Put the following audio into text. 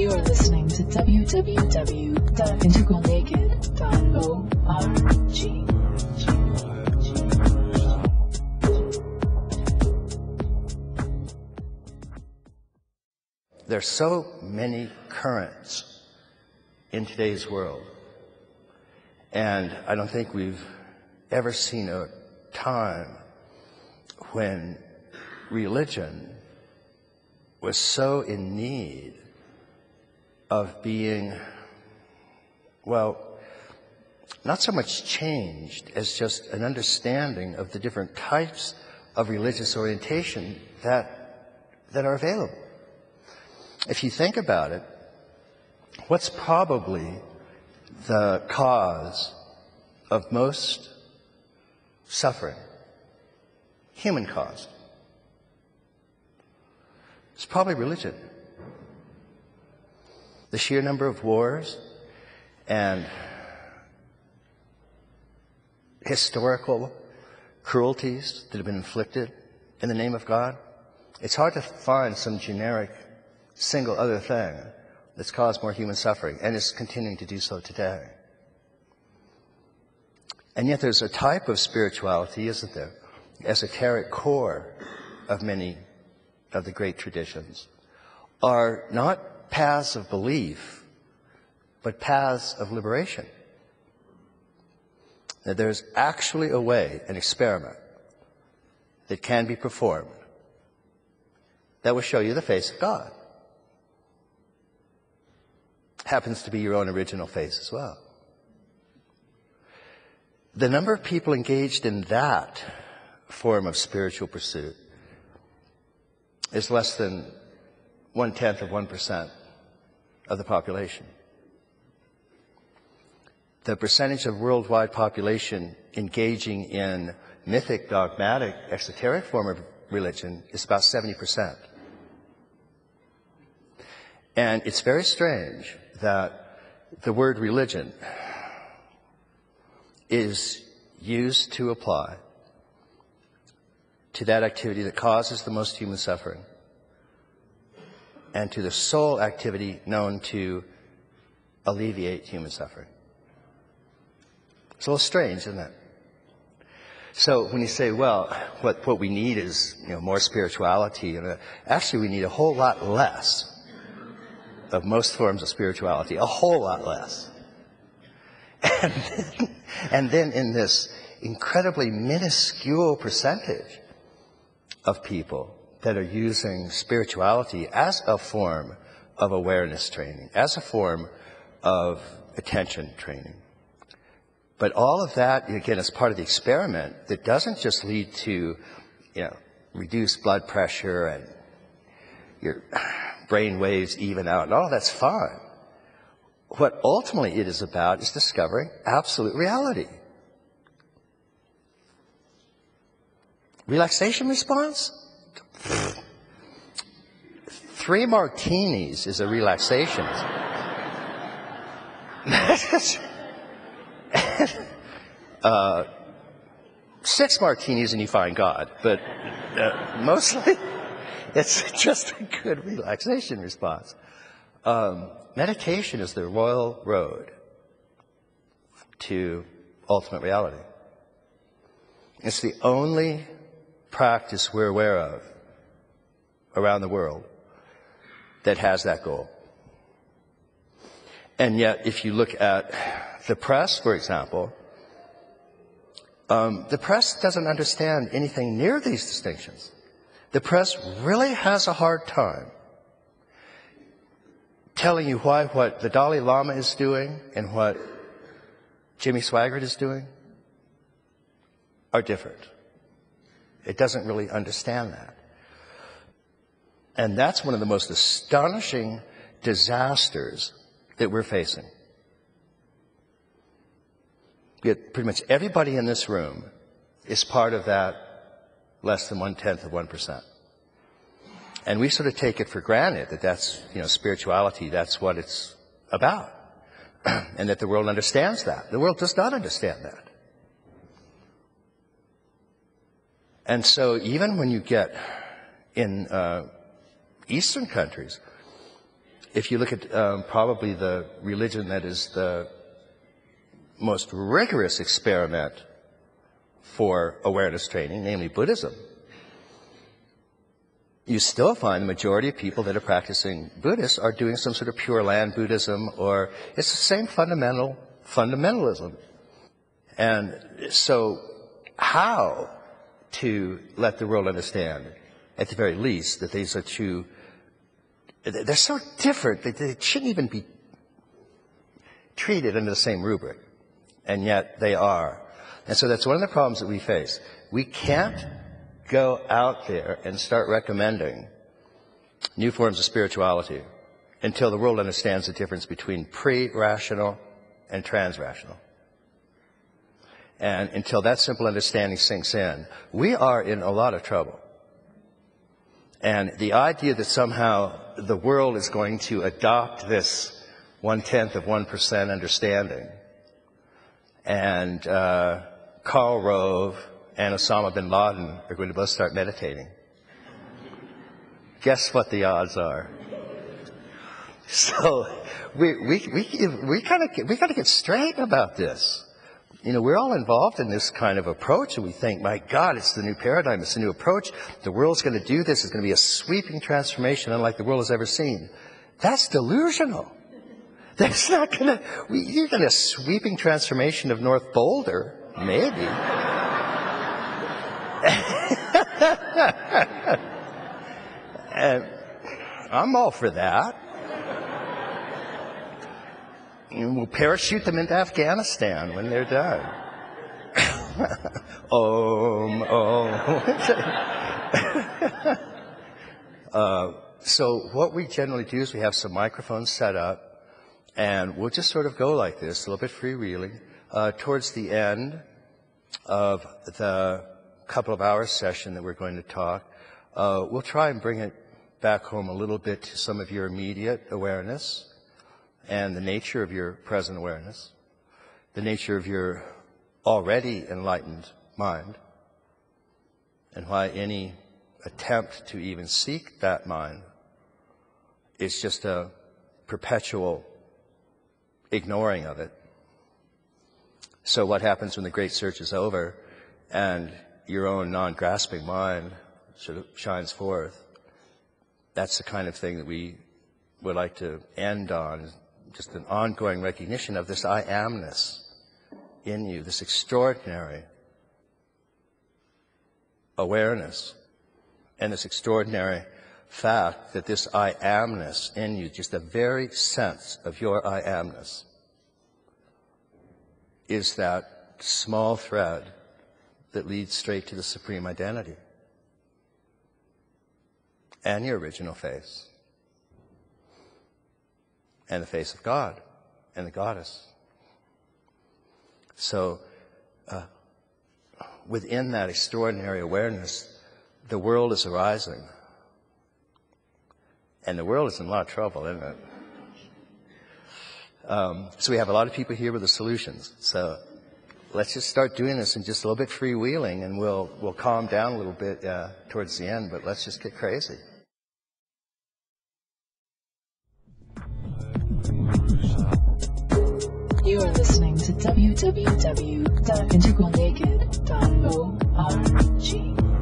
You are listening to www.integralnaked.org. There's so many currents in today's world, and I don't think we've ever seen a time when religion was so in need of being, well, not so much changed as just an understanding of the different types of religious orientation that are available. If you think about it, what's probably the cause of most suffering? Human caused. It's probably religion. The sheer number of wars and historical cruelties that have been inflicted in the name of God. It's hard to find some generic single other thing that's caused more human suffering, and is continuing to do so today. And yet there's a type of spirituality, isn't there? Esoteric core of many of the great traditions are not paths of belief, but paths of liberation. That there's actually a way, an experiment, that can be performed that will show you the face of God. Happens to be your own original face as well. The number of people engaged in that form of spiritual pursuit is less than 0.1% of the population. The percentage of worldwide population engaging in mythic, dogmatic, exoteric form of religion is about 70%. And it's very strange that the word religion is used to apply to that activity that causes the most human suffering and to the sole activity known to alleviate human suffering. It's a little strange, isn't it? So when you say, well, what we need is, more spirituality, actually we need a whole lot less of most forms of spirituality, a whole lot less. And then in this incredibly minuscule percentage of people that are using spirituality as a form of awareness training, as a form of attention training. But all of that, again, is part of the experiment that doesn't just lead to, reduced blood pressure and your brain waves even out, and all that's fine. What ultimately it is about is discovering absolute reality. Relaxation response? 3 martinis is a relaxation. 6 martinis and you find God, but mostly it's just a good relaxation response. Meditation is the royal road to ultimate reality. It's the only practice we're aware of around the world that has that goal. And yet, if you look at the press, for example, the press doesn't understand anything near these distinctions. The press really has a hard time telling you why what the Dalai Lama is doing and what Jimmy Swaggart is doing are different. It doesn't really understand that. And that's one of the most astonishing disasters that we're facing. Yet pretty much everybody in this room is part of that less than 0.1%. And we sort of take it for granted that that's, spirituality, that's what it's about. And that the world understands that. The world does not understand that. And so even when you get in Eastern countries, if you look at probably the religion that is the most rigorous experiment for awareness training, namely Buddhism, you still find the majority of people that are practicing Buddhists are doing some sort of Pure Land Buddhism, or it's the same fundamentalism. And so how to let the world understand, at the very least, that these are two, they're so different that they shouldn't even be treated under the same rubric, and yet they are. And so that's one of the problems that we face. We can't go out there and start recommending new forms of spirituality until the world understands the difference between pre-rational and trans-rational. And until that simple understanding sinks in, we are in a lot of trouble. And the idea that somehow the world is going to adopt this 0.1% understanding, and Karl Rove and Osama bin Laden are going to both start meditating. Guess what the odds are? So we got to get straight about this. You know, we're all involved in this kind of approach, and we think, my God, it's the new paradigm, it's the new approach. The world's going to do this. It's going to be a sweeping transformation unlike the world has ever seen. That's delusional. That's not going to... You're going to sweeping transformation of North Boulder, maybe. And I'm all for that. And we'll parachute them into Afghanistan when they're done. So what we generally do is we have some microphones set up, and we'll just sort of go like this, a little bit freewheeling. Towards the end of the couple of hours session that we're going to talk, we'll try and bring it back home a little bit to some of your immediate awareness and the nature of your present awareness, the nature of your already enlightened mind, and why any attempt to even seek that mind is just a perpetual ignoring of it. So what happens when the great search is over and your own non-grasping mind sort of shines forth? That's the kind of thing that we would like to end on, just an ongoing recognition of this I amness in you, this extraordinary awareness, and this extraordinary fact that this I amness in you, just the very sense of your I amness, is that small thread that leads straight to the supreme identity and your original face, and the face of God and the goddess. So within that extraordinary awareness, the world is arising. And the world is in a lot of trouble, isn't it? So we have a lot of people here with the solutions. So let's just start doing this and just a little bit freewheeling, and we'll calm down a little bit towards the end, but let's just get crazy. You are listening to www.integralnaked.org.